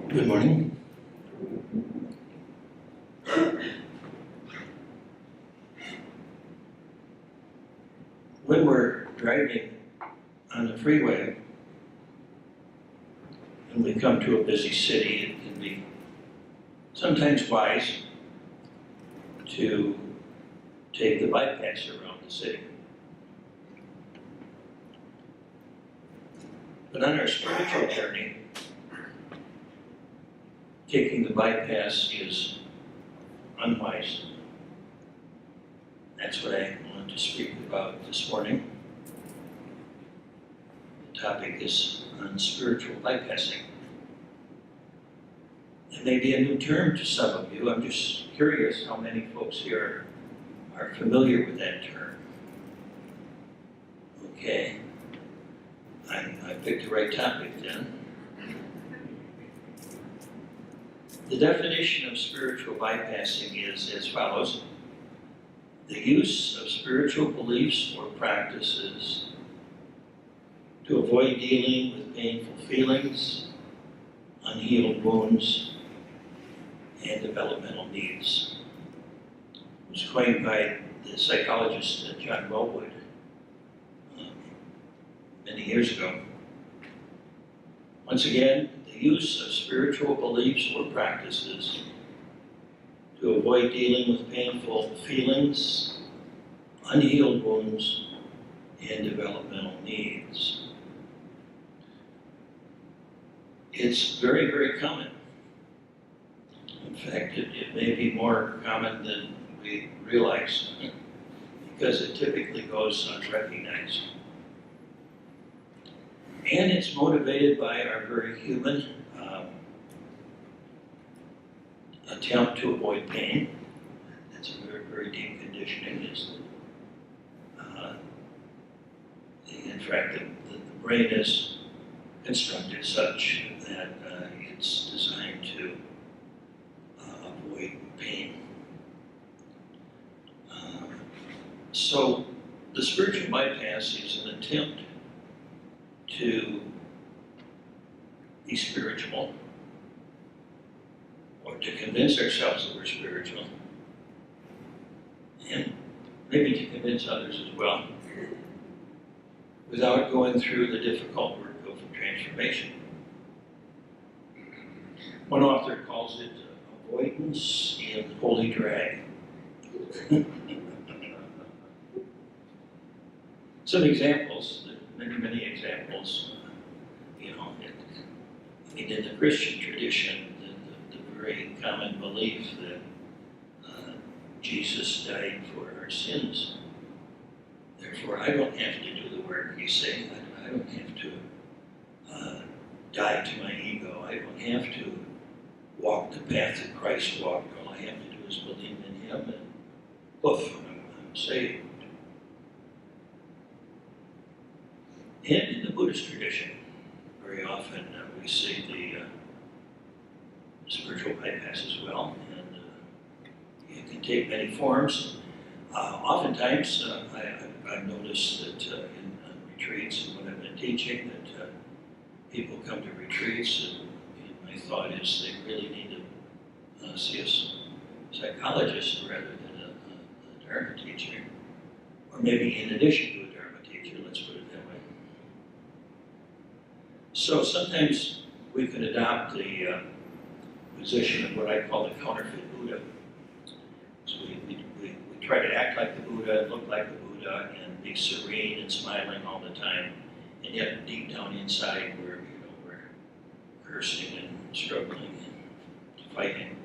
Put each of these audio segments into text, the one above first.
Good morning. When we're driving on the freeway and we come to a busy city, it can be sometimes wise to take the bypass around the city. But on our spiritual journey, taking the bypass is unwise. That's what I want to speak about this morning. The topic is on spiritual bypassing. It may be a new term to some of you. I'm just curious how many folks here are familiar with that term. Okay, I picked the right topic then. The definition of spiritual bypassing is as follows: the use of spiritual beliefs or practices to avoid dealing with painful feelings, unhealed wounds, and developmental needs. It was coined by the psychologist John Wellwood many years ago. Once again, the use of spiritual beliefs or practices to avoid dealing with painful feelings, unhealed wounds, and developmental needs. It's very, very common. In fact, it may be more common than we realize because it typically goes unrecognized. And it's motivated by our very human attempt to avoid pain. That's a very, very deep conditioning. In fact, the brain is constructed such that it's designed to avoid pain. So the spiritual bypass is an attempt to be spiritual, or to convince ourselves that we're spiritual, and maybe to convince others as well, without going through the difficult work of transformation. One author calls it avoidance and holy drag. Some examples, many examples, in the Christian tradition, the very common belief that Jesus died for our sins. Therefore, I don't have to do the work, you say. I don't have to die to my ego. I don't have to walk the path that Christ walked. All I have to do is believe in Him, and poof, I'm saved. And in the Buddhist tradition, very often we see the spiritual bypass as well, and it can take many forms. Oftentimes, I've noticed that in retreats and when I've been teaching, that people come to retreats, and my thought is they really need to see a psychologist rather than a Dharma teacher, or maybe in addition to a Dharma teacher, let's put it that way. So sometimes we can adopt the position of what I call the counterfeit Buddha. So we try to act like the Buddha, look like the Buddha, and be serene and smiling all the time, and yet deep down inside we're cursing and struggling and fighting.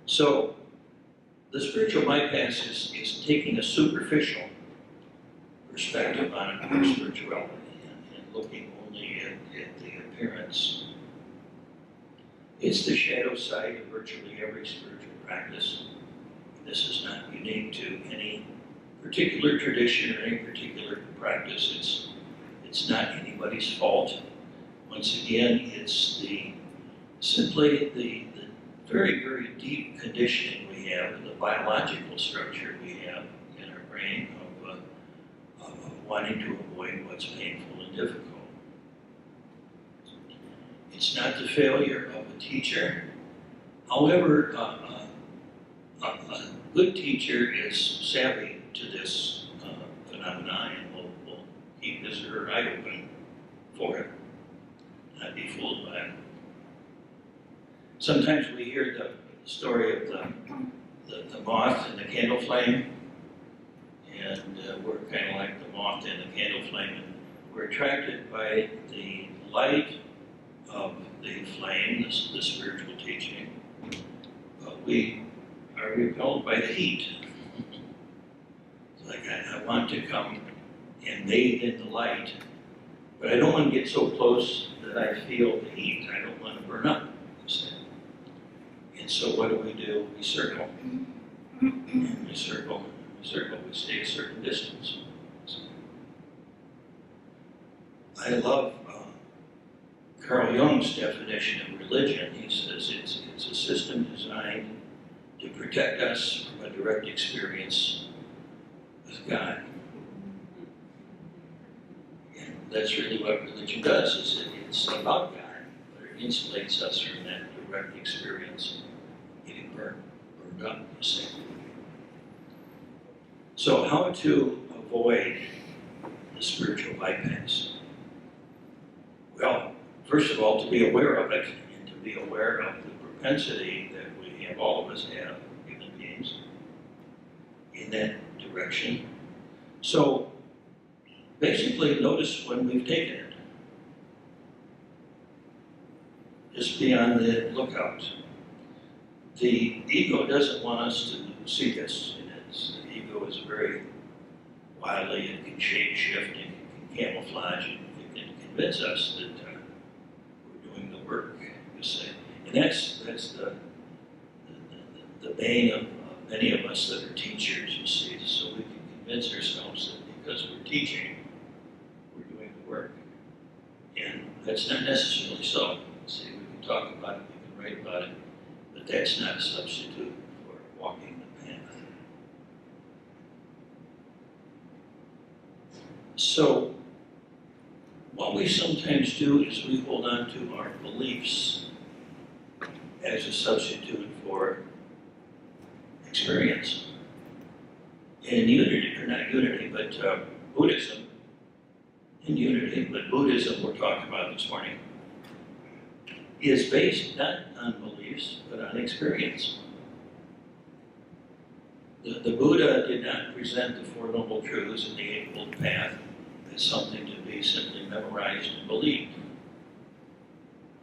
So the spiritual bypass is taking a superficial perspective on spirituality and looking only at the appearance. It's the shadow side of virtually every spiritual practice. This is not unique to any particular tradition or any particular practice. It's not anybody's fault. Once again, it's simply the very, very deep conditioning we have and the biological structure we have in our brain of wanting to avoid what's painful and difficult. It's not the failure of a teacher. However, a good teacher is savvy to this phenomenon and will keep his or her eye open for it, not be fooled by it. Sometimes we hear the story of the moth and the candle flame, and we're kind of like the moth and the candle flame, and we're attracted by the light of the flame, the spiritual teaching, but we are repelled by the heat. It's like I want to come and bathe in the light, but I don't want to get so close that I feel the heat. I don't want to burn up. And so what do? We circle. And we circle, we stay a certain distance. I love Carl Jung's definition of religion. He says it's a system designed to protect us from a direct experience with God. And that's really what religion does, is it's about God, but it insulates us from that direct experience of getting burned up, you see. So how to avoid the spiritual bypass? Well, first of all, to be aware of it, and to be aware of the propensity that we have, all of us have, human beings, in that direction. So basically, notice when we've taken it. Just be on the lookout. The ego doesn't want us to see this. The ego is very wily, it can shape shift, it can camouflage, it can convince us that we're doing the work, you say. And that's the bane of many of us that are teachers, you see, so we can convince ourselves that because we're teaching, we're doing the work. And that's not necessarily so. See, we can talk about it, we can write about it, but that's not a substitute for walking the path. So, what we sometimes do is we hold on to our beliefs as a substitute for experience. In unity, or not unity, but Buddhism, in unity, but Buddhism we're talking about this morning, is based not on beliefs, but on experience. The Buddha did not present the Four Noble Truths and the Eightfold Path as something to be simply memorized and believed.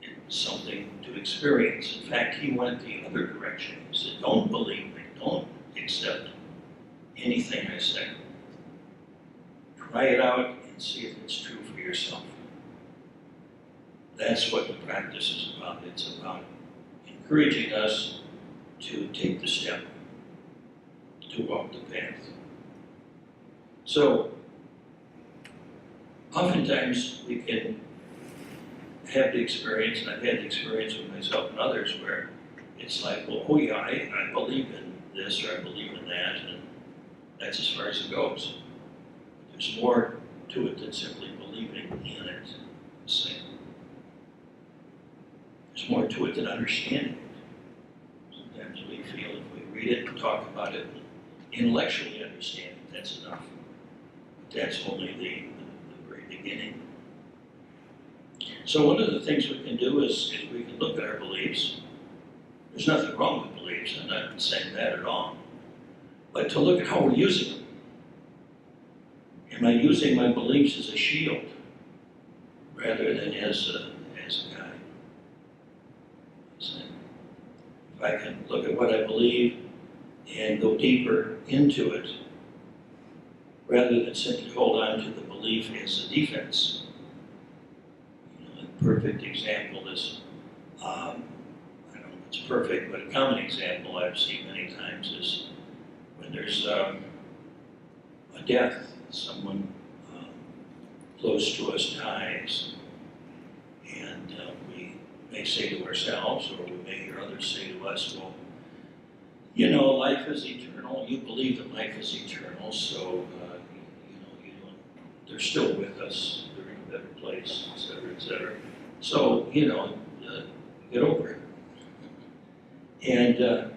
It's something to experience. In fact, he went the other direction. He said, don't believe me, don't accept anything I say. Try it out and see if it's true for yourself. That's what the practice is about. It's about encouraging us to take the step, to walk the path. So, oftentimes we can have the experience, and I've had the experience with myself and others, where it's like, well, oh yeah, I believe in this or I believe in that, and that's as far as it goes. There's more to it than simply believing in it. There's more to it than understanding it. Sometimes we feel if we read it and talk about it, intellectually understand it, that's enough. But that's only the very beginning. So one of the things we can do is we can look at our beliefs. There's nothing wrong with beliefs, I'm not saying that at all. But to look at how we're using them. Am I using my beliefs as a shield rather than as a guide? So if I can look at what I believe and go deeper into it, rather than simply hold on to the belief as a defense. You know, a perfect example is, I don't know if it's perfect, but a common example I've seen many times is when there's a death, someone close to us dies, and we may say to ourselves, or we may hear others say to us, well, you know, life is eternal. You believe that life is eternal, so they're still with us. They're in a better place, et cetera, et cetera. So, get over it. And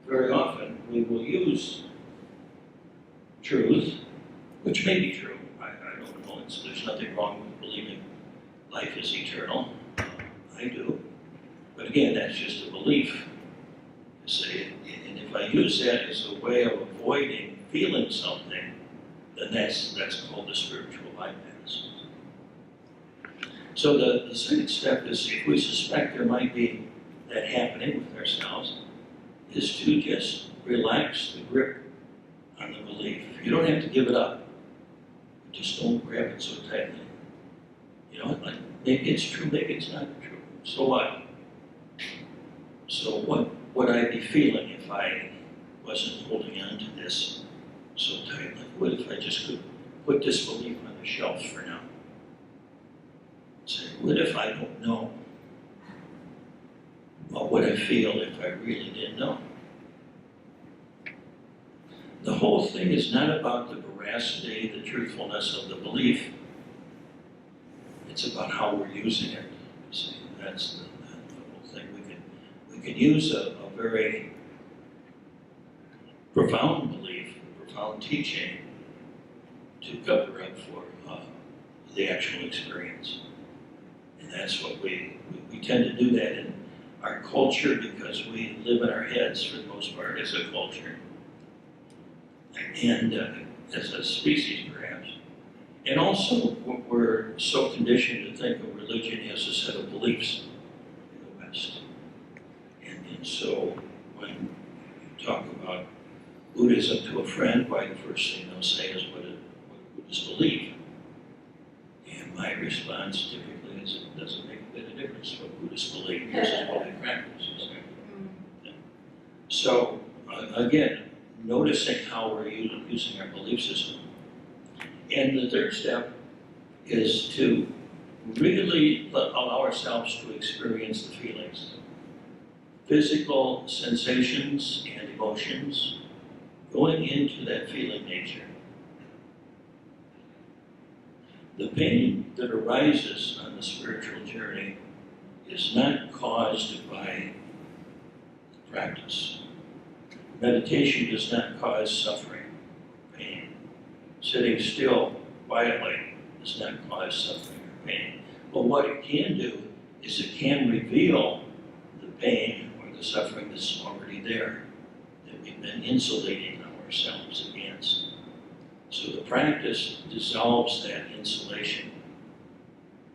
very often we will use truth, which may be true. I don't know. There's nothing wrong with believing life is eternal. I do. But again, that's just a belief. And if I use that as a way of avoiding feeling something, then that's called the spiritual bypass. So the second step is, if we suspect there might be that happening with ourselves, is to just relax the grip on the belief. You don't have to give it up. Just don't grab it so tightly. You know, like, maybe it's true, maybe it's not true. So what? So what would I be feeling if I wasn't holding on to this so tightly? What if I just could put this belief on the shelf for now? Say, what if I don't know? What would I feel if I really didn't know? The whole thing is not about the veracity, the truthfulness of the belief. It's about how we're using it. See, that's the whole thing. We can use a very profound belief, profound teaching to cover up for the actual experience. And that's what we tend to do that in our culture, because we live in our heads for the most part as a culture. And as a species, perhaps. And also, we're so conditioned to think of religion as a set of beliefs in the West. And so, when you talk about Buddhism to a friend, why the first thing they'll say is, what Buddhists believe? And my response typically is, it doesn't make a bit of difference what Buddhists believe. This is what they practice. Yeah. So, again, noticing how we're using our belief system. And the third step is to really allow ourselves to experience the feelings. Physical sensations and emotions, going into that feeling nature. The pain that arises on the spiritual journey is not caused by the practice. Meditation does not cause suffering, pain. Sitting still, quietly, does not cause suffering or pain. But what it can do is it can reveal the pain or the suffering that's already there, that we've been insulating ourselves against. So the practice dissolves that insulation.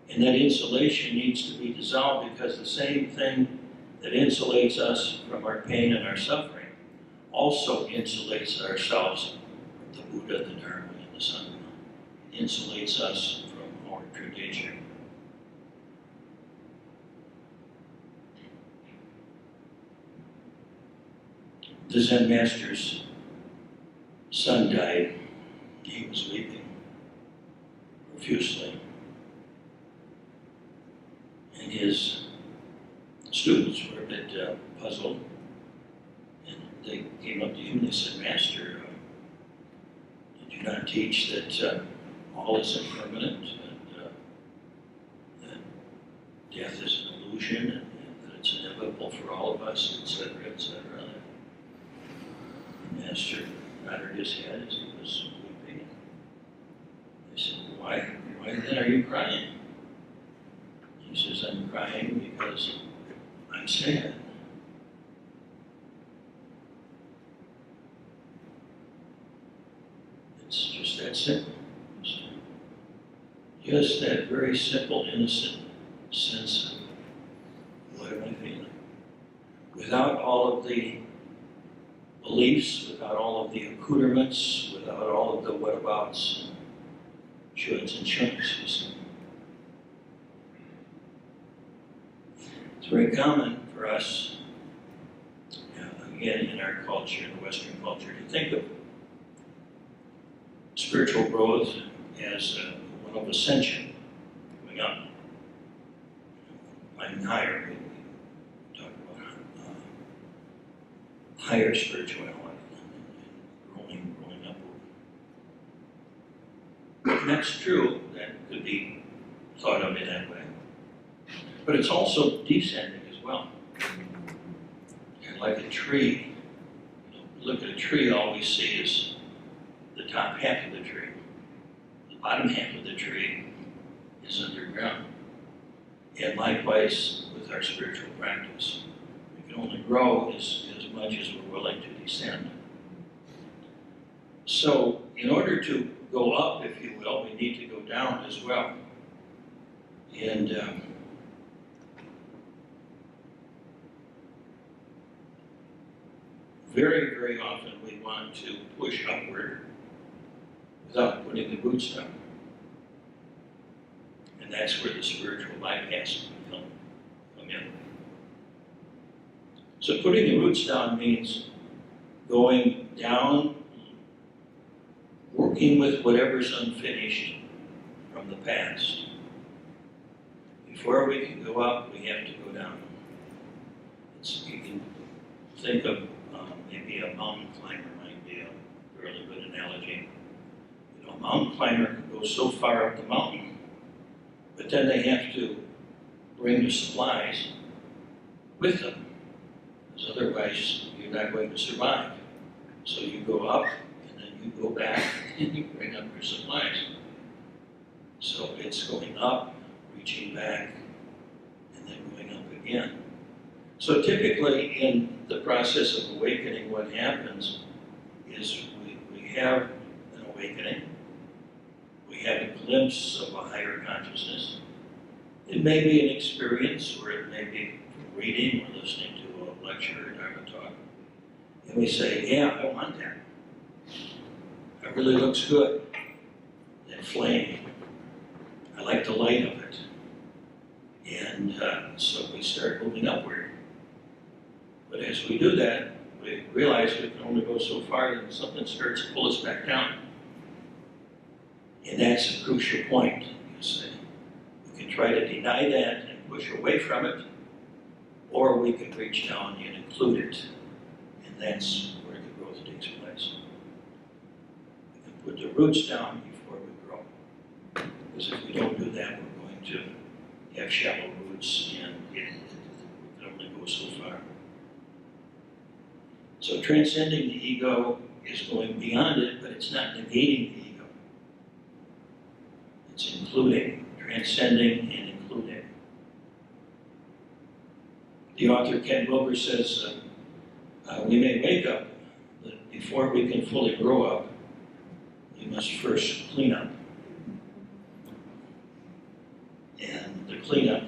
And that insulation needs to be dissolved, because the same thing that insulates us from our pain and our suffering also insulates ourselves from the Buddha, the Dharma, and the Sangha. It insulates us from our true nature. The Zen master's son died. He was weeping profusely. And his students were a bit puzzled. They came up to him and they said, Master, did you not teach that all is impermanent, that death is an illusion, and that it's inevitable for all of us, etc., etc.? The Master nodded his head as he was weeping. They said, why then are you crying? He says, I'm crying because I'm sad. It's just that simple. Just that very simple, innocent sense of what am I feeling? Without all of the beliefs, without all of the accoutrements, without all of the whatabouts, shoulds and shoulds. It's very common for us, again, in our culture, in the Western culture, to think of spiritual growth as one of ascension, going up, climbing higher. We talk about higher spirituality and growing upward. And that's true. That could be thought of in that way. But it's also descending as like a tree. Look at a tree, all we see is the top half of the tree. The bottom half of the tree is underground. And likewise with our spiritual practice. We can only grow as much as we're willing to descend. So in order to go up, if you will, we need to go down as well. And very, very often we want to push upward without putting the roots down. And that's where the spiritual bypass can come in. So putting the roots down means going down, working with whatever's unfinished from the past. Before we can go up, we have to go down. You can think of maybe a mountain climber might be a really good analogy. A mountain climber can go so far up the mountain, but then they have to bring the supplies with them, because otherwise you're not going to survive. So you go up, and then you go back, and you bring up your supplies. So it's going up, reaching back, and then going up again. So typically in the process of awakening, what happens is we have an awakening. We have a glimpse of a higher consciousness. It may be an experience, or it may be from reading or listening to a lecture or Dharma Talk. And we say, yeah, I want that. It really looks good. That flame. I like the light of it. And so we start moving upward. But as we do that, we realize we can only go so far that something starts to pull us back down. And that's a crucial point, you see. We can try to deny that and push away from it, or we can reach down and include it. And that's where the growth takes place. We can put the roots down before we grow. Because if we don't do that, we're going to have shallow roots and it can only go so far. So transcending the ego is going beyond it, but it's not negating the ego. It's including, transcending and including. The author Ken Wilber says, we may wake up, but before we can fully grow up, we must first clean up. And the cleanup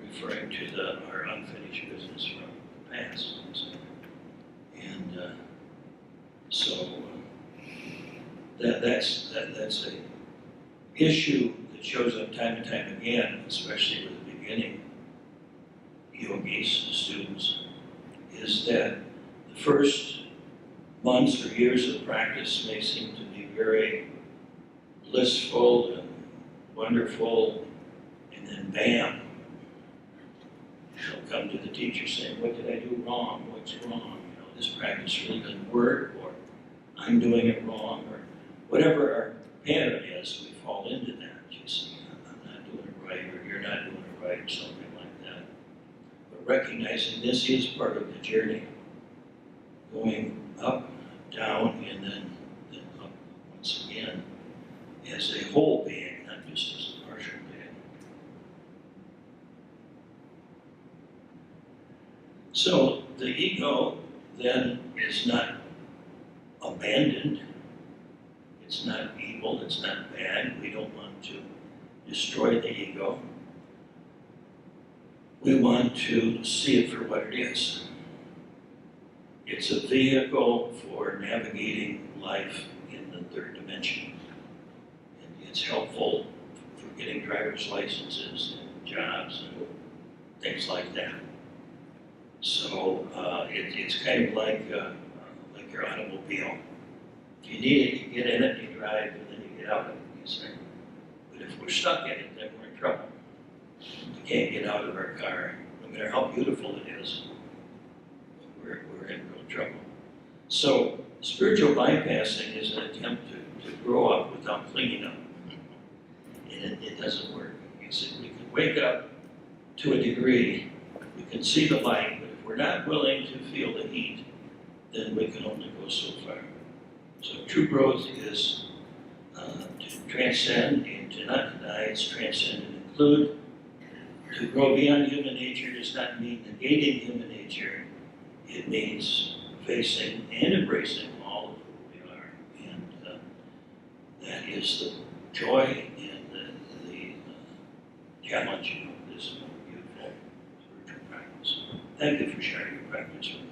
referring to our unfinished business from the past. And so that's a issue that shows up time and time again, especially with the beginning yogis, students, is that the first months or years of practice may seem to be very blissful and wonderful, and then bam, they'll come to the teacher saying, what did I do wrong? What's wrong? This practice really doesn't work, or I'm doing it wrong, or whatever our pattern is, we fall into that. You see, I'm not doing it right, or you're not doing it right, or something like that. But recognizing this is part of the journey, going up, down, and then up once again as a whole being, not just as a partial being. So the ego then is not abandoned. It's not evil, it's not bad. We don't want to destroy the ego. We want to see it for what it is. It's a vehicle for navigating life in the third dimension. And it's helpful for getting driver's licenses and jobs and things like that. So it's kind of like your automobile. If you need it, you get in it, you drive, and then you get out of it, you see. But if we're stuck in it, then we're in trouble. We can't get out of our car, no matter how beautiful it is. We're in real trouble. So spiritual bypassing is an attempt to grow up without cleaning up. And it doesn't work. You see, we can wake up to a degree, we can see the light, but if if we're not willing to feel the heat, then we can only go so far. So true growth is to transcend and to not deny, it's transcend and include. To grow beyond human nature does not mean negating human nature. It means facing and embracing all of who we are. And that is the joy and the challenge of this beautiful spiritual practice. Thank you for sharing your practice with us.